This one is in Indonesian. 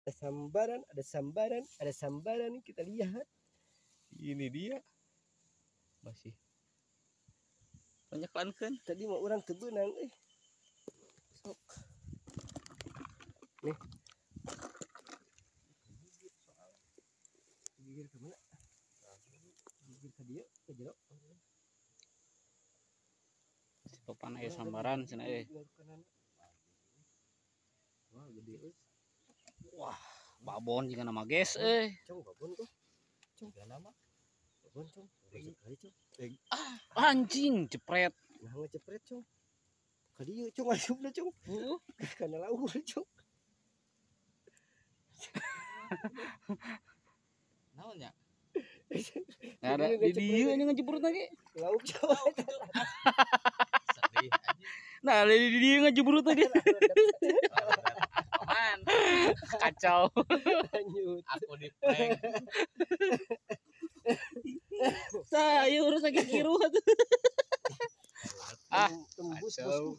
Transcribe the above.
ada sambaran. Kita lihat. Ini dia. Masih. Banyak lankeun. Tadi mau orang teu beunang Sok. Nih. Gigir ke mana? Gigir ke dia, ke jero. Si papan aya sambaran cenah Wah, gede Wah, babon juga nama guys Cong babon kok. Cong nama. Babon cong. Sekali cong. Anjing jepret. Nah ngejepret cong. Ka dieu cong asupna cong. Heeh. Kana laur cong. Naon nya? Ada di dieu nya ngejepret lagi. Lauk Jawa. Sedih anjing. Nah, di dieu ngejepret lagi. Aman. Kacau. Lanjut. Aku di prank. Sayur sakit kiru atuh. Tembus bosku.